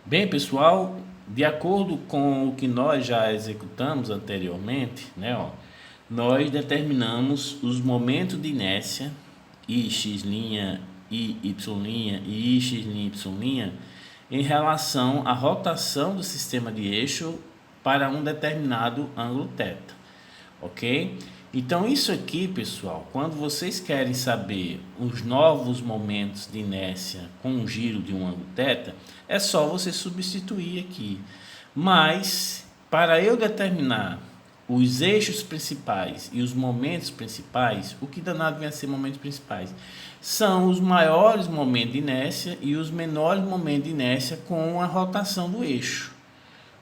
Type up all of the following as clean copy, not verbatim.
Bem, pessoal, de acordo com o que nós já executamos anteriormente, nós determinamos os momentos de inércia I, X', I, Y' e I, X', Y' em relação à rotação do sistema de eixo para um determinado ângulo θ, ok? Então isso aqui, pessoal, quando vocês querem saber os novos momentos de inércia com um giro de um ângulo θ, é só você substituir aqui. Mas para eu determinar os eixos principais e os momentos principais, o que danado vem a ser momentos principais? São os maiores momentos de inércia e os menores momentos de inércia com a rotação do eixo,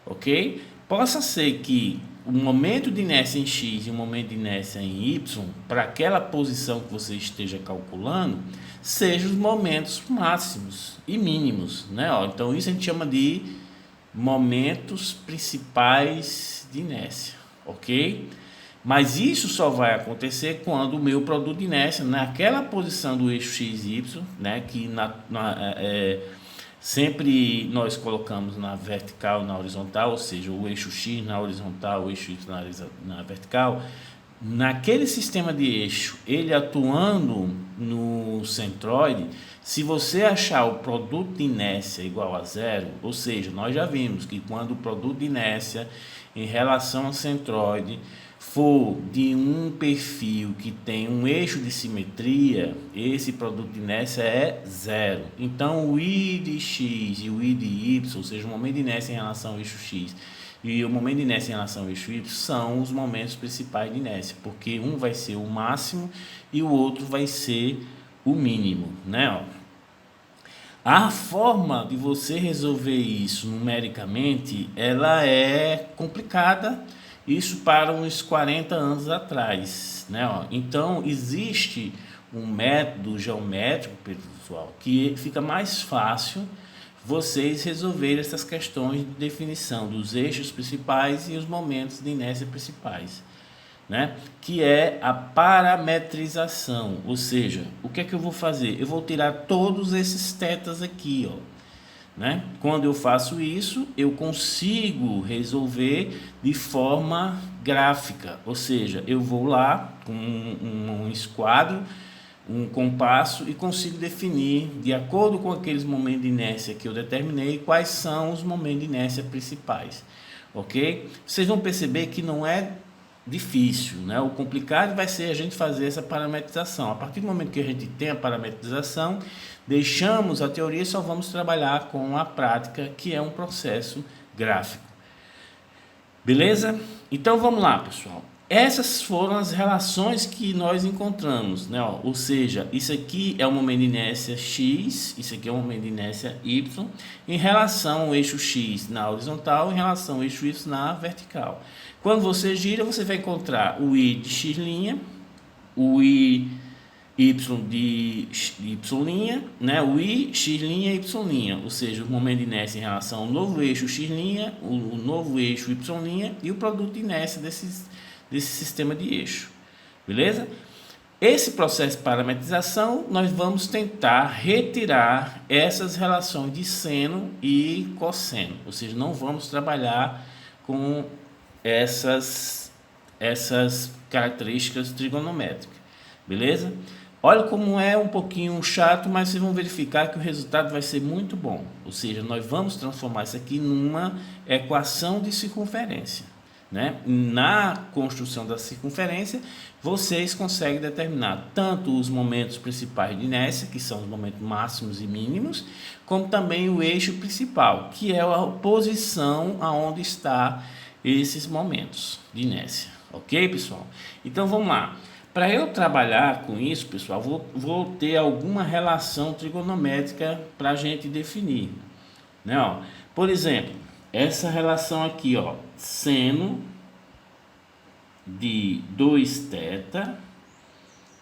ok? Possa ser que o momento de inércia em X e o momento de inércia em Y, para aquela posição que você esteja calculando, sejam os momentos máximos e mínimos, né? Então isso a gente chama de momentos principais de inércia, ok? Mas isso só vai acontecer quando o meu produto de inércia, naquela posição do eixo X e Y, né, que sempre nós colocamos na vertical e na horizontal, ou seja, o eixo X na horizontal, o eixo Y na vertical. Naquele sistema de eixo, ele atuando no centroide, se você achar o produto de inércia igual a zero, ou seja, nós já vimos que quando o produto de inércia em relação ao centroide for de um perfil que tem um eixo de simetria, esse produto de inércia é zero. Então o I de X e o I de Y, ou seja, o momento de inércia em relação ao eixo X e o momento de inércia em relação ao eixo Y, são os momentos principais de inércia, porque um vai ser o máximo e o outro vai ser o mínimo, né? A forma de você resolver isso numericamente, ela é complicada, isso para uns 40 anos atrás, né? Então, existe um método geométrico, pessoal, que fica mais fácil vocês resolverem essas questões de definição dos eixos principais e os momentos de inércia principais, né? Que é a parametrização, ou seja, o que é que eu vou fazer? Eu vou tirar todos esses tetas aqui, ó, né? Quando eu faço isso, eu consigo resolver de forma gráfica, ou seja, eu vou lá com um esquadro, um compasso e consigo definir, de acordo com aqueles momentos de inércia que eu determinei, quais são os momentos de inércia principais, ok? Vocês vão perceber que não é difícil, né? O complicado vai ser a gente fazer essa parametrização. A partir do momento que a gente tem a parametrização, deixamos a teoria e só vamos trabalhar com a prática, que é um processo gráfico. Beleza? Então vamos lá, pessoal. Essas foram as relações que nós encontramos, né? Ou seja, isso aqui é o momento de inércia X, isso aqui é o momento de inércia Y, em relação ao eixo X na horizontal, em relação ao eixo Y na vertical. Quando você gira, você vai encontrar o I de X', o I Y de Y', né? O I, X' e Y', ou seja, o momento de inércia em relação ao novo eixo X', o novo eixo Y' e o produto de inércia desse sistema de eixo, beleza? Esse processo de parametrização, nós vamos tentar retirar essas relações de seno e cosseno, ou seja, não vamos trabalhar com essas características trigonométricas, beleza? Olha como é um pouquinho chato, mas vocês vão verificar que o resultado vai ser muito bom, ou seja, nós vamos transformar isso aqui numa equação de circunferência, né? Na construção da circunferência, vocês conseguem determinar tanto os momentos principais de inércia, que são os momentos máximos e mínimos, como também o eixo principal, que é a posição aonde está esses momentos de inércia, ok, pessoal? Então vamos lá. Para eu trabalhar com isso, pessoal, vou ter alguma relação trigonométrica para a gente definir, né? Ó, por exemplo, essa relação aqui, ó, seno de 2θ,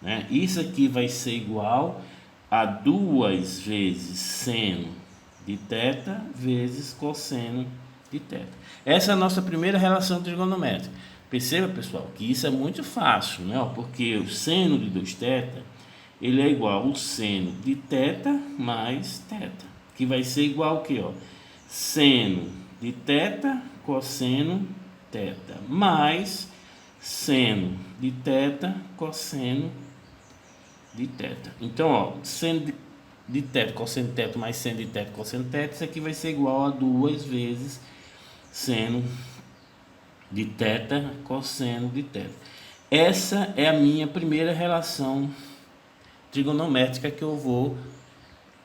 né? Isso aqui vai ser igual a 2 vezes seno de θ vezes cosseno de θ. Essa é a nossa primeira relação trigonométrica. Perceba, pessoal, que isso é muito fácil, né? Porque o seno de 2θ, ele é igual ao seno de θ mais θ, que vai ser igual ao quê? Ó? seno de θ, cosseno θ, mais seno de θ, cosseno de θ. Então, ó, seno de θ, cosseno de θ, mais seno de θ, cosseno de θ, isso aqui vai ser igual a 2 vezes seno de θ, cosseno de θ. Essa é a minha primeira relação trigonométrica que eu vou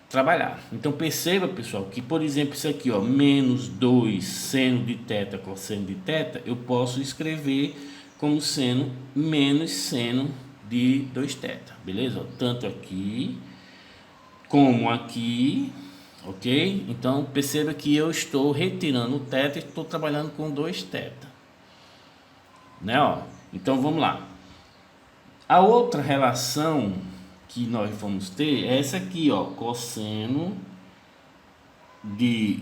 trabalhar. Então perceba, pessoal, que por exemplo isso aqui, ó, menos 2 seno de θ, cosseno de θ, eu posso escrever como seno menos seno de 2θ, beleza? Tanto aqui como aqui, ok? Então perceba que eu estou retirando o θ e estou trabalhando com 2θ, né? Ó. Então vamos lá. A outra relação que nós vamos ter é essa aqui, ó, cosseno de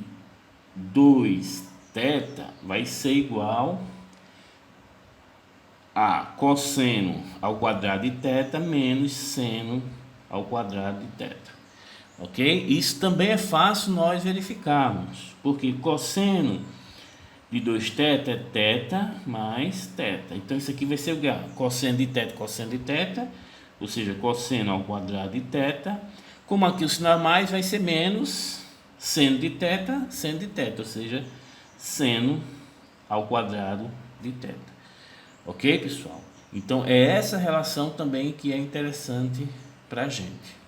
2θ vai ser igual a cosseno ao quadrado de θ menos seno ao quadrado de θ, ok? Isso também é fácil nós verificarmos, porque cosseno de 2θ é θ mais θ. Então isso aqui vai ser o que? Cosseno de θ, cosseno de θ, ou seja, cosseno ao quadrado de θ. Como aqui o sinal mais vai ser menos seno de θ, seno de θ, ou seja, seno ao quadrado de θ. Ok, pessoal? Então é essa relação também que é interessante para a gente.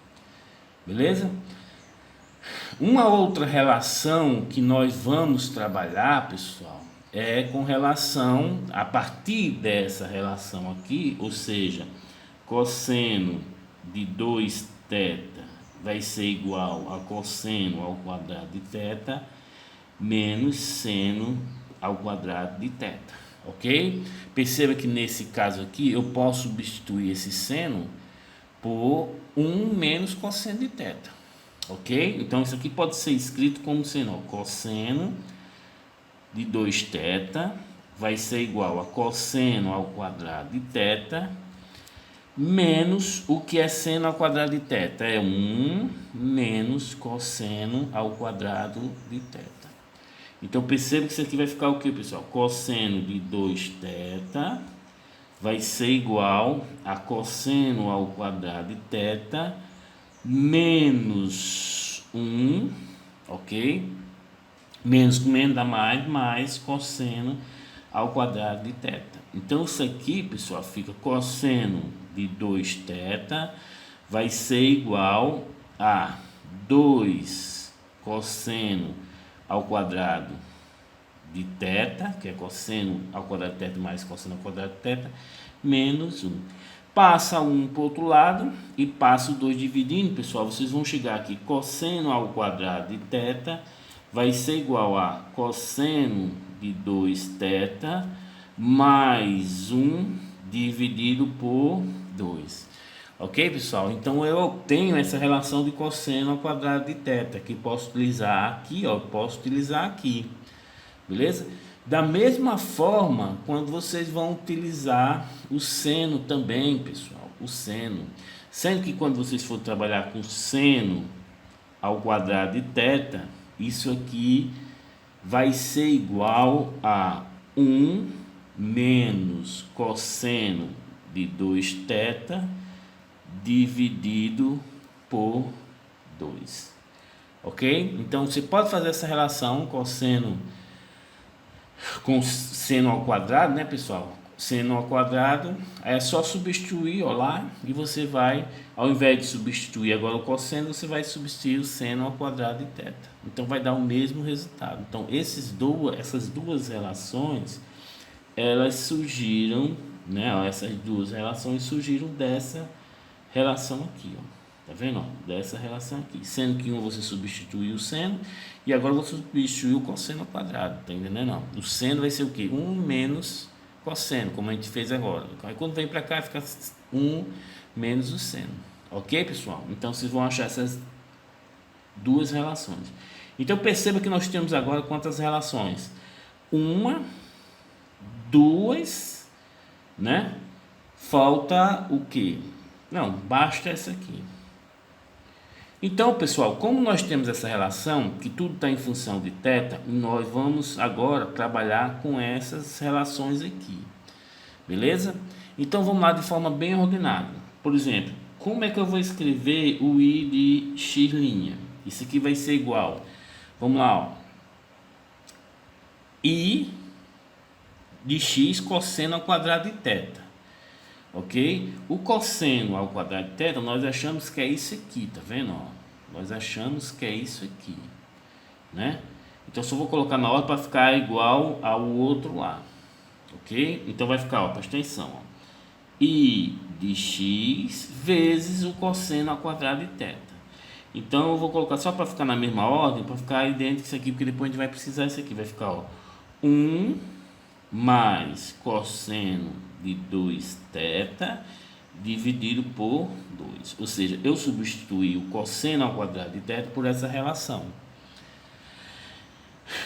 Beleza? Uma outra relação que nós vamos trabalhar, pessoal, é com relação, a partir dessa relação aqui, ou seja, cosseno de 2θ vai ser igual a cosseno ao quadrado de θ menos seno ao quadrado de θ, ok? Perceba que nesse caso aqui eu posso substituir esse seno por 1 menos cosseno de θ, ok? Então isso aqui pode ser escrito como seno, cosseno de 2θ vai ser igual a cosseno ao quadrado de θ menos o que é seno ao quadrado de θ, é 1 menos cosseno ao quadrado de θ. Então perceba que isso aqui vai ficar o que, pessoal? Cosseno de 2θ vai ser igual a cosseno ao quadrado de θ menos 1, ok? Menos dá mais cosseno ao quadrado de θ. Então isso aqui, pessoal, fica cosseno de 2θ vai ser igual a 2 cosseno ao quadrado de θ, que é cosseno ao quadrado de θ mais cosseno ao quadrado de θ, menos 1. Passa 1 para o outro lado e passa o 2 dividindo, pessoal. Vocês vão chegar aqui, cosseno ao quadrado de θ vai ser igual a cosseno de 2θ mais 1 dividido por 2. Ok, pessoal? Então eu obtenho essa relação de cosseno ao quadrado de θ, que posso utilizar aqui, ó, posso utilizar aqui. Beleza? Da mesma forma, quando vocês vão utilizar o seno também, pessoal, o seno. Sendo que quando vocês for trabalhar com seno ao quadrado de θ, isso aqui vai ser igual a 1 menos cosseno de 2θ dividido por 2. Ok? Então você pode fazer essa relação cosseno com seno ao quadrado, né, pessoal? Seno ao quadrado, é só substituir, ó, lá, e você vai, ao invés de substituir agora o cosseno, você vai substituir o seno ao quadrado de θ. Então vai dar o mesmo resultado. Então essas duas relações, elas surgiram, né, ó, essas duas relações surgiram dessa relação aqui, ó. Tá vendo, ó? Dessa relação aqui. Sendo que você substituiu o seno e agora você substituiu o cosseno ao quadrado, tá entendendo? Não. O seno vai ser o quê? 1 menos cosseno, como a gente fez agora. Aí quando vem para cá fica 1 menos o seno. Ok, pessoal? Então vocês vão achar essas duas relações. Então perceba que nós temos agora quantas relações? Uma, duas, né? Falta o quê? Não, basta essa aqui. Então, pessoal, como nós temos essa relação, que tudo está em função de θ, nós vamos agora trabalhar com essas relações aqui, beleza? Então, vamos lá de forma bem ordenada. Por exemplo, como é que eu vou escrever o I de x'? Isso aqui vai ser igual, vamos lá, ó, I de x cosseno ao quadrado de θ. Ok? O cosseno ao quadrado de θ, nós achamos que é isso aqui, tá vendo? Ó? Nós achamos que é isso aqui, né? Então, só vou colocar na ordem para ficar igual ao outro lá, ok? Então, vai ficar, ó, presta atenção, ó, I de x vezes o cosseno ao quadrado de θ. Então, eu vou colocar só para ficar na mesma ordem, para ficar idêntico isso aqui, porque depois a gente vai precisar isso aqui. Vai ficar, ó, 1 mais cosseno de 2θ dividido por 2. Ou seja, eu substituí o cosseno ao quadrado de θ por essa relação.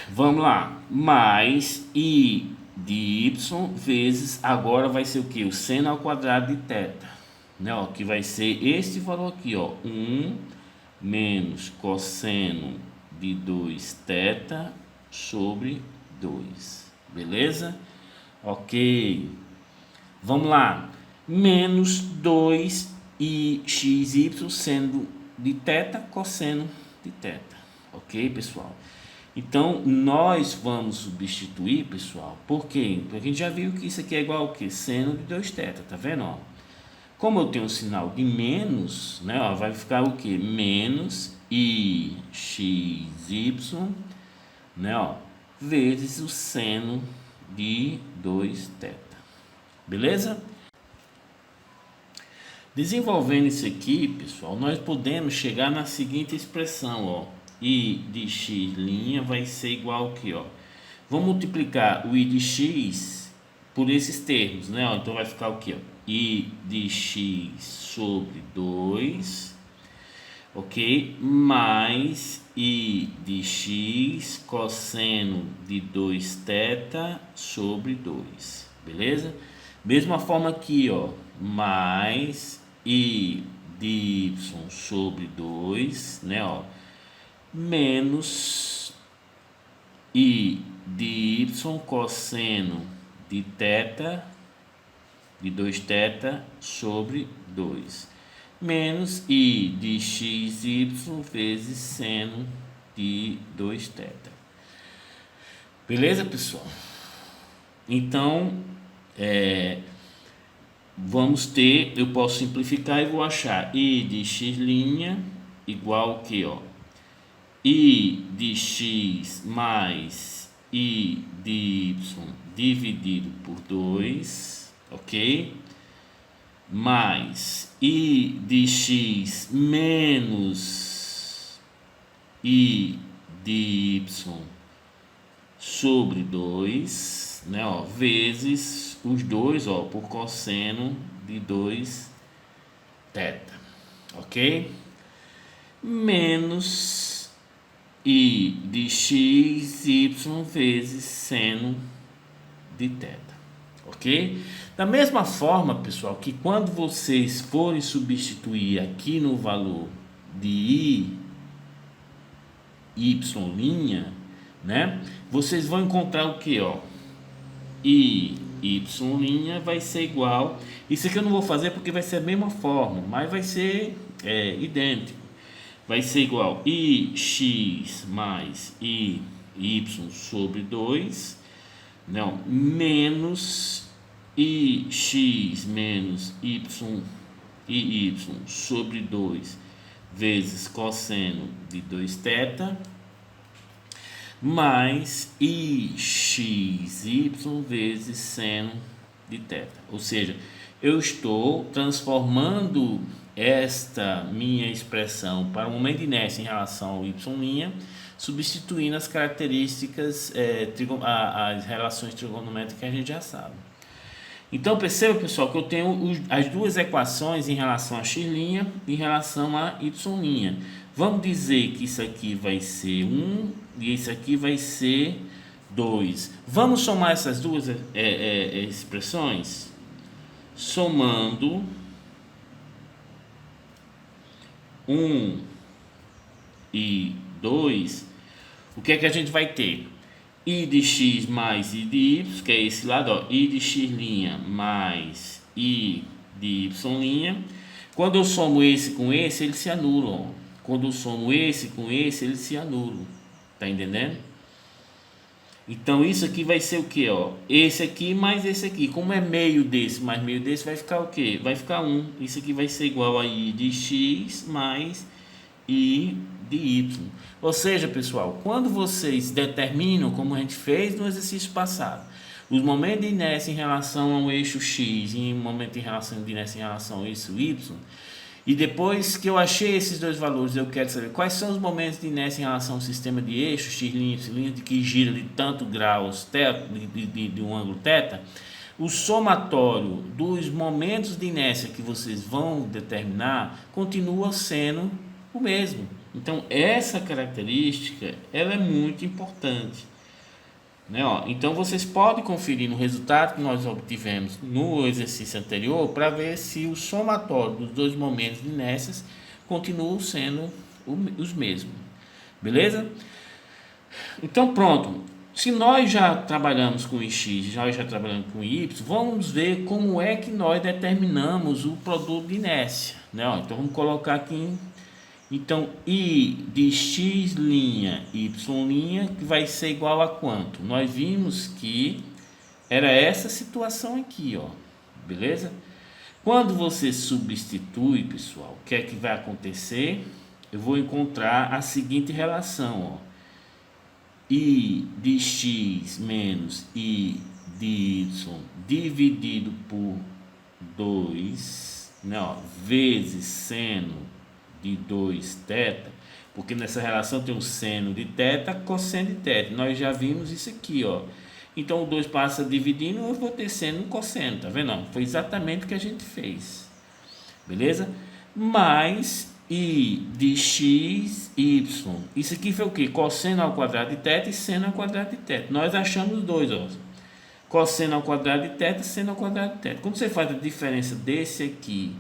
Vamos lá. Mais I de y vezes, agora vai ser o que? O seno ao quadrado de θ. Né, ó, que vai ser este valor aqui, ó, 1 menos cosseno de 2θ sobre 2. Beleza? Ok. Vamos lá. Menos 2 e xy sendo de θ cosseno de θ. Ok, pessoal? Então, nós vamos substituir, pessoal, por quê? Porque a gente já viu que isso aqui é igual ao quê? Seno de 2θ, tá vendo? Ó? Como eu tenho um sinal de menos, né, ó, vai ficar o quê? Menos i xy, né, ó, vezes o seno de 2θ. Beleza? Desenvolvendo isso aqui, pessoal, nós podemos chegar na seguinte expressão, ó. I de x' vai ser igual aqui, ó. Vamos multiplicar o i de x por esses termos, né? Ó, então vai ficar o quê? Ó? I de x sobre 2, ok? Mais I de x cosseno de 2θ sobre 2, beleza? Mesma forma aqui, ó, mais I de y sobre 2, né, ó, menos I de y cosseno de θ, de 2θ sobre 2, menos I de xy vezes seno de 2θ. Beleza, pessoal? Então, vamos ter, eu posso simplificar e vou achar I de x' igual que, ó, I de x mais I de y dividido por 2, ok? Mais I de x menos I de y sobre 2, né, ó, vezes os dois, ó, por cosseno de 2θ, ok? Menos I de x, y vezes seno de θ, ok? Da mesma forma, pessoal, que quando vocês forem substituir aqui no valor de I, y', né? Vocês vão encontrar o que, ó? I y' vai ser igual. Isso aqui eu não vou fazer porque vai ser a mesma forma, mas vai ser idêntico. Vai ser igual ix mais i y sobre 2, não, menos ix menos y sobre 2 vezes cosseno de 2θ, mais ixy vezes seno de θ. Ou seja, eu estou transformando esta minha expressão para o momento de inércia em relação ao y', substituindo as características, as relações trigonométricas que a gente já sabe. Então, perceba, pessoal, que eu tenho as duas equações em relação a x' e em relação a y'. Vamos dizer que isso aqui vai ser 1 e isso aqui vai ser 2. Vamos somar essas duas expressões? Somando 1 I2, o que é que a gente vai ter? I de x mais I de y, que é esse lado, ó, I de x' mais I de y'. Quando eu somo esse com esse, eles se anulam. Ó. Quando eu somo esse com esse, eles se anulam. Tá entendendo? Então isso aqui vai ser o que, ó? Esse aqui mais esse aqui. Como é meio desse mais meio desse, vai ficar o quê? Vai ficar 1. Isso aqui vai ser igual a I de x mais I de y. Ou seja, pessoal, quando vocês determinam, como a gente fez no exercício passado, os momentos de inércia em relação ao eixo x e o momento de inércia em relação ao eixo y, e depois que eu achei esses dois valores, eu quero saber quais são os momentos de inércia em relação ao sistema de eixo x', y', de que gira de tanto graus de um ângulo θ. O somatório dos momentos de inércia que vocês vão determinar continua sendo o mesmo. Então essa característica ela é muito importante, né? Ó, então vocês podem conferir no resultado que nós obtivemos no exercício anterior para ver se o somatório dos dois momentos de inércias continuam sendo os mesmos, beleza? Então pronto, se nós já trabalhamos com x, nós já trabalhamos com y, vamos ver como é que nós determinamos o produto de inércia, né? Ó, então vamos colocar aqui. Então, I de x', y', que vai ser igual a quanto? Nós vimos que era essa situação aqui, ó. Beleza? Quando você substitui, pessoal, o que é que vai acontecer? Eu vou encontrar a seguinte relação, ó. I de x menos I de y dividido por 2, né, ó, vezes seno de 2θ, porque nessa relação tem o seno de θ, cosseno de θ. Nós já vimos isso aqui, ó. Então o 2 passa dividindo, eu vou ter seno e cosseno, tá vendo? Foi exatamente o que a gente fez. Beleza? Mais I de x, y. Isso aqui foi o que? Cosseno ao quadrado de θ e seno ao quadrado de θ. Nós achamos os dois, ó. Cosseno ao quadrado de θ, seno ao quadrado de θ. Quando você faz a diferença desse aqui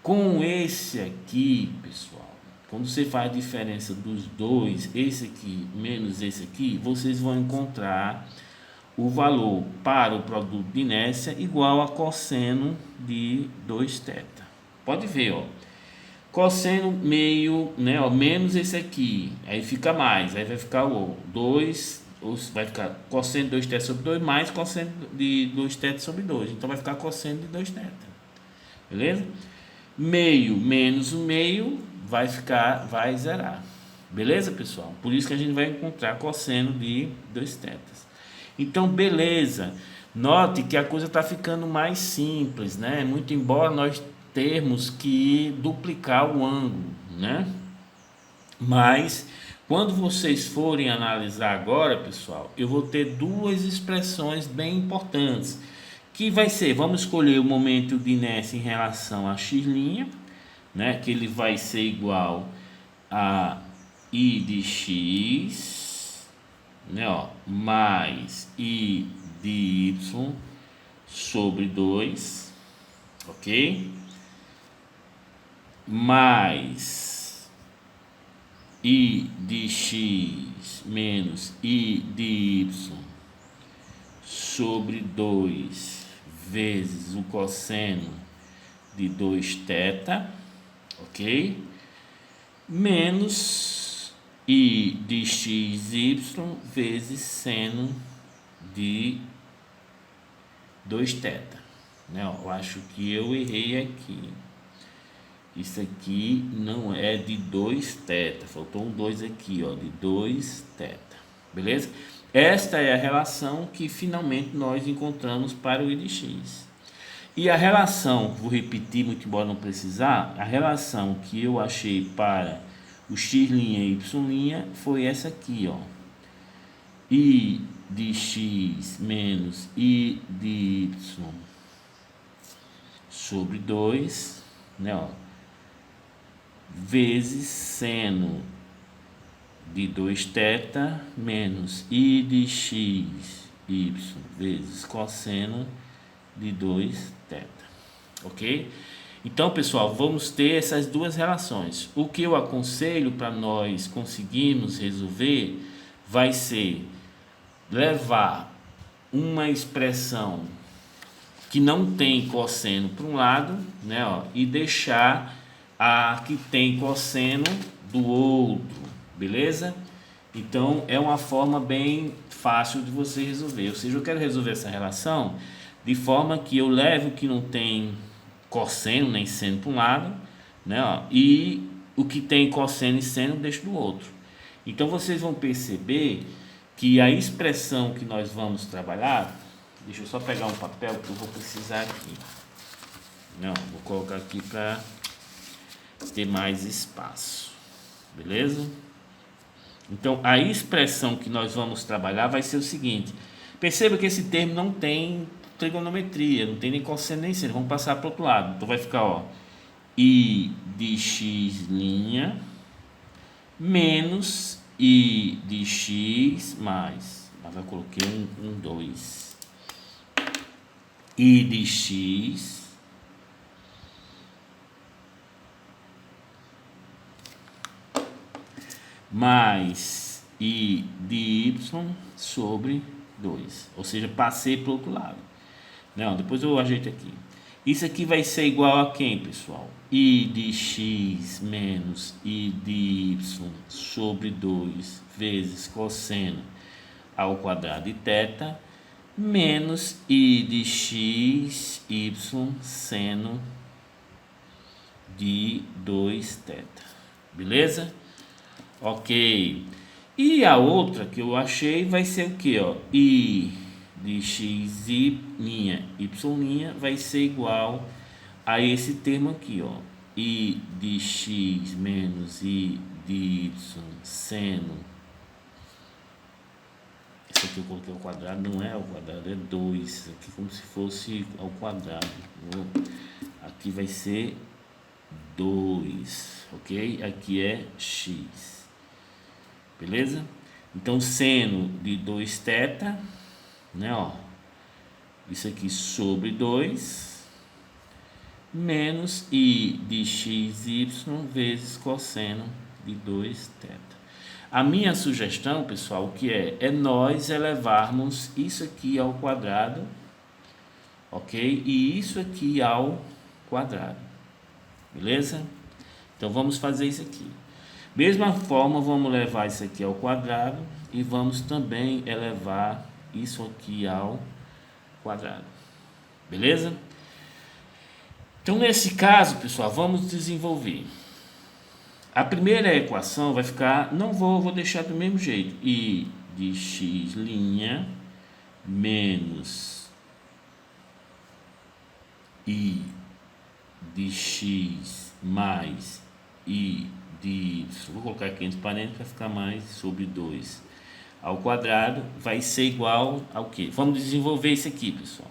com esse aqui, pessoal, quando você faz a diferença dos dois, esse aqui menos esse aqui, vocês vão encontrar o valor para o produto de inércia igual a cosseno de 2θ. Pode ver, ó. Cosseno meio, né, ó, menos esse aqui, aí fica mais, aí vai ficar o 2, vai ficar cosseno de 2θ sobre 2 mais cosseno de 2θ sobre 2. Então vai ficar cosseno de 2θ. Beleza? Meio menos o meio vai zerar. Beleza, pessoal? Por isso que a gente vai encontrar cosseno de 2θ. Então, beleza. Note que a coisa está ficando mais simples, né? Muito embora nós termos que duplicar o ângulo, né? Mas quando vocês forem analisar agora, pessoal, eu vou ter duas expressões bem importantes. Que vai ser, vamos escolher o momento de inércia em relação a x', né, que ele vai ser igual a I de x, né, ó, mais I de y sobre 2, ok? Mais I de x menos I de y sobre 2 vezes o cosseno de 2θ, ok? Menos I de xy vezes seno de 2θ. Né? Eu acho que eu errei aqui. Isso aqui não é de 2θ, faltou um 2 aqui, ó, de 2θ. Beleza? Esta é a relação que finalmente nós encontramos para o I de x. E a relação, vou repetir, muito embora não precisar, a relação que eu achei para o x' e y' foi essa aqui, ó. I de x menos I de y sobre 2, né, ó, vezes seno de 2θ menos I de x, y vezes cosseno de 2θ, ok? Então, pessoal, vamos ter essas duas relações. O que eu aconselho para nós conseguirmos resolver vai ser levar uma expressão que não tem cosseno para um lado, né, ó, e deixar a que tem cosseno do outro, beleza? Então é uma forma bem fácil de você resolver. Ou seja, eu quero resolver essa relação de forma que eu leve o que não tem cosseno nem seno para um lado, né, ó, e o que tem cosseno e seno deixo do outro. Então vocês vão perceber que a expressão que nós vamos trabalhar, deixa eu só pegar um papel que eu vou precisar aqui. Não, vou colocar aqui para ter mais espaço, beleza? Então a expressão que nós vamos trabalhar vai ser o seguinte: perceba que esse termo não tem trigonometria, não tem nem cosseno nem seno. Vamos passar para o outro lado. Então vai ficar, ó, I de x' menos I de x mais, mas eu coloquei um 2, I de x mais I de y sobre 2, ou seja, passei para o outro lado. Não, depois eu ajeito aqui. Isso aqui vai ser igual a quem, pessoal? I de x menos I de y sobre 2 vezes cosseno ao quadrado de θ menos I de x, y, seno de 2θ. Beleza? Ok. E a outra que eu achei vai ser o que, ó? I de x y vai ser igual a esse termo aqui, ó. I de x menos I de y seno. Isso aqui eu coloquei ao quadrado, não é ao quadrado, é 2. Isso aqui como se fosse ao quadrado. Aqui vai ser 2, ok? Aqui é x. Beleza? Então, seno de 2θ, né, ó, isso aqui sobre 2, menos I de xy vezes cosseno de 2θ. A minha sugestão, pessoal, que é nós elevarmos isso aqui ao quadrado, ok? E isso aqui ao quadrado, beleza? Então, vamos fazer isso aqui. Mesma forma, vamos levar isso aqui ao quadrado e vamos também elevar isso aqui ao quadrado, beleza? Então, nesse caso, pessoal, vamos desenvolver. A primeira equação vai ficar, vou deixar do mesmo jeito, I de x' menos I de x mais I de y, vou colocar aqui entre parênteses para ficar mais sobre 2 ao quadrado, vai ser igual ao quê? Vamos desenvolver isso aqui, pessoal.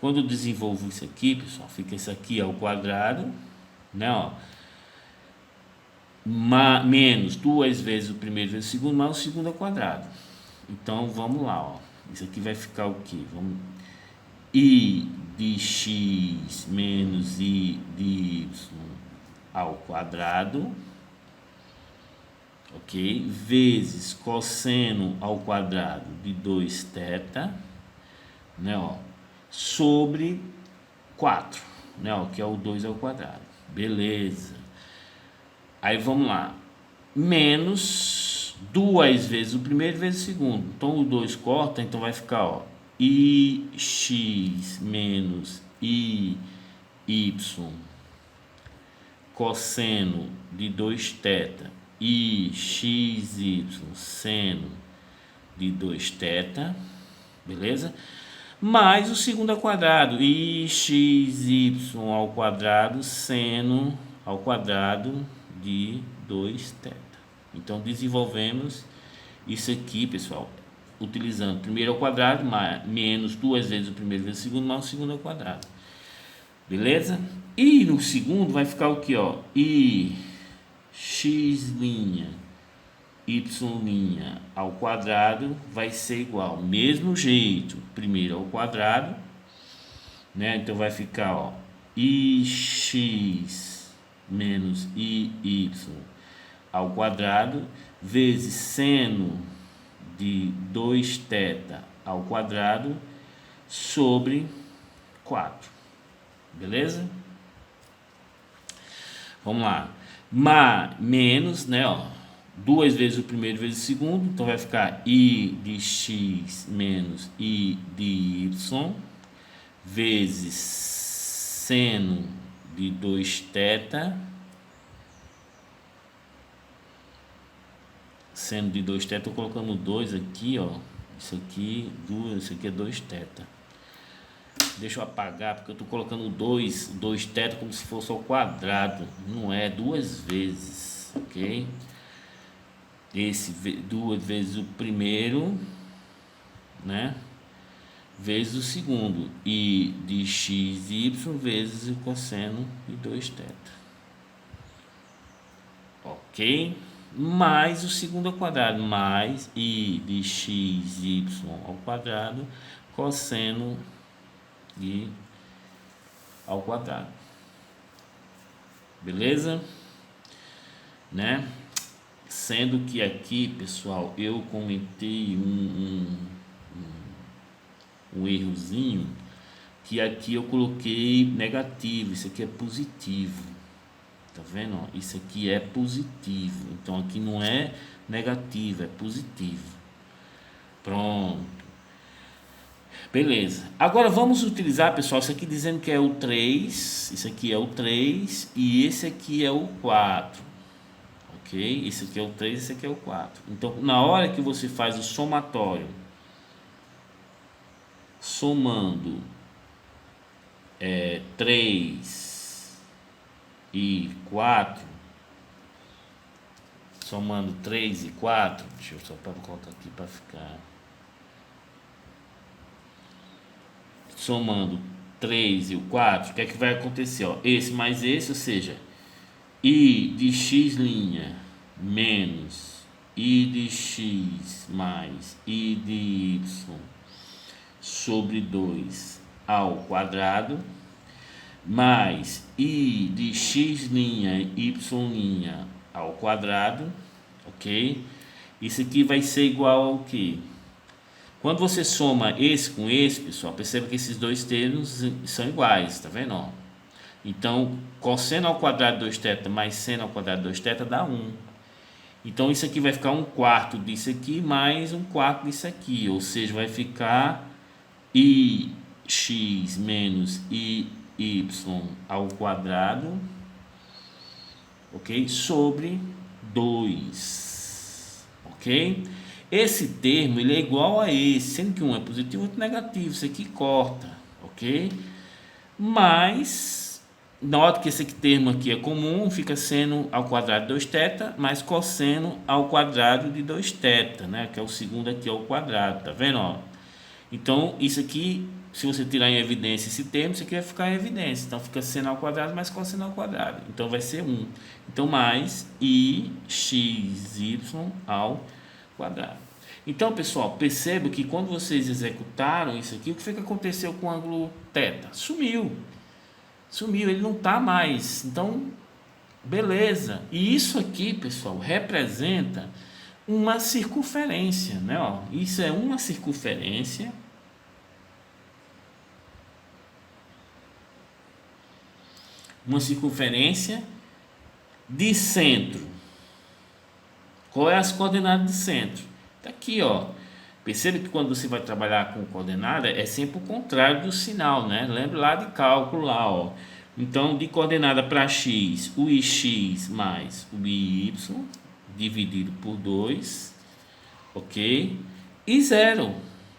Quando eu desenvolvo isso aqui, pessoal, fica isso aqui ao quadrado, né, ó, menos 2 vezes o primeiro vezes o segundo, mais o segundo ao quadrado. Então, vamos lá, ó. Isso aqui vai ficar o quê? I de x menos I de y ao quadrado, ok? Vezes cosseno ao quadrado de 2θ, né, ó, sobre 4, né, ó, que é o 2 ao quadrado. Beleza. Aí vamos lá. Menos 2 vezes o primeiro vezes o segundo. Então o 2 corta, então vai ficar, ó, ix menos iy cosseno de 2θ e xy seno de 2θ, beleza? Mais o segundo ao quadrado, e xy ao quadrado seno ao quadrado de 2θ. Então desenvolvemos isso aqui, pessoal, utilizando primeiro ao quadrado menos 2 vezes o primeiro vezes o segundo mais o segundo ao quadrado, beleza? E no segundo vai ficar o que, ó? I x' y' ao quadrado vai ser igual, mesmo jeito, primeiro ao quadrado, né? Então vai ficar, ó, ix menos iy ao quadrado vezes seno de 2θ ao quadrado sobre 4. Beleza? Vamos lá. Menos, né, ó, 2 vezes o primeiro vezes o segundo, então vai ficar i de x menos i de y vezes seno de 2θ. Seno de 2θ, estou colocando 2 aqui, ó. Isso aqui, 2, isso aqui é 2θ. Deixa eu apagar, porque eu estou colocando 2θ como se fosse ao quadrado. Não é, 2 vezes, ok? Esse 2 vezes o primeiro, né? Vezes o segundo. I de x e y vezes o cosseno de 2θ. Ok? Mais o segundo ao quadrado, mais i de x y ao quadrado, cosseno de ao quadrado. Beleza? Né? Sendo que aqui, pessoal, eu comentei um errozinho, que aqui eu coloquei negativo, isso aqui é positivo. Tá vendo? Ó? Isso aqui é positivo. Então aqui não é negativo, é positivo. Pronto. Beleza. Agora vamos utilizar, pessoal, isso aqui dizendo que é o 3. Isso aqui é o 3 e esse aqui é o 4. Ok? Esse aqui é o 3, esse aqui é o 4. Então, na hora que você faz o somatório, somando 3 e 4, somando 3 e 4, deixa eu só colocar aqui para ficar, somando 3 e o 4, o que é que vai acontecer? Ó, esse mais esse, ou seja, i de x' menos i de x mais i de y sobre 2 ao quadrado, mais i de x' y' ao quadrado, ok? Isso aqui vai ser igual ao que? Quando você soma esse com esse, pessoal, perceba que esses dois termos são iguais, tá vendo? Ó? Então, cosseno ao quadrado de 2θ mais seno ao quadrado de 2θ dá 1. Então, isso aqui vai ficar 1/4 disso aqui mais 1/4 disso aqui, ou seja, vai ficar ix menos i y ao quadrado, ok? Sobre 2, ok? Esse termo ele é igual a esse, sendo que um é positivo e outro negativo, isso aqui corta, ok? Mas, note que esse termo aqui é comum, fica seno ao quadrado de 2θ, mais cosseno ao quadrado de 2θ, né? Que é o segundo aqui ao quadrado, tá vendo? Ó? Então, isso aqui, se você tirar em evidência esse termo, isso aqui vai ficar em evidência. Então, fica seno ao quadrado mais cosseno ao quadrado. Então, vai ser 1. Então, mais ixy ao quadrado. Então, pessoal, perceba que quando vocês executaram isso aqui, o que foi que aconteceu com o ângulo θ? Sumiu. Sumiu, ele não está mais. Então, beleza. E isso aqui, pessoal, representa uma circunferência, né? Ó, isso é uma circunferência. Uma circunferência de centro. Qual é as coordenadas de centro? Tá aqui, ó. Perceba que quando você vai trabalhar com coordenada é sempre o contrário do sinal, né? Lembra lá de cálculo lá, ó. Então, de coordenada para x, o ix mais o y dividido por 2, ok? E 0,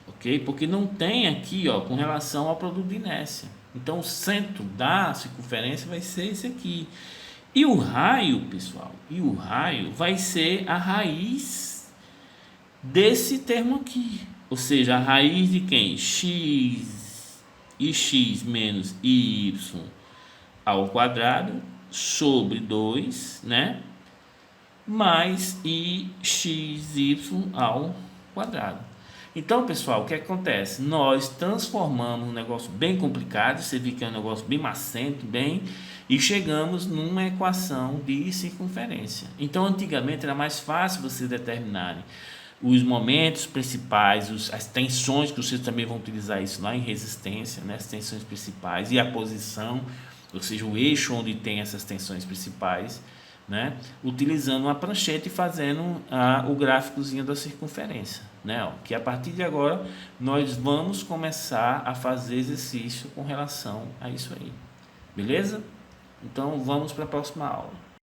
ok? Porque não tem aqui, ó, com relação ao produto de inércia. Então, o centro da circunferência vai ser esse aqui. E o raio, pessoal, vai ser a raiz desse termo aqui. Ou seja, a raiz de quem? X menos y ao quadrado sobre 2, né? Mais ixy ao quadrado. Então, pessoal, o que acontece? Nós transformamos um negócio bem complicado, você vê que é um negócio bem macento, e chegamos numa equação de circunferência. Então, antigamente era mais fácil vocês determinarem os momentos principais, as tensões, que vocês também vão utilizar isso lá em resistência, né? As tensões principais e a posição, ou seja, o eixo onde tem essas tensões principais, né? Utilizando uma prancheta e fazendo o gráficozinho da circunferência, né? Ó, que a partir de agora nós vamos começar a fazer exercício com relação a isso aí, beleza? Então vamos para a próxima aula.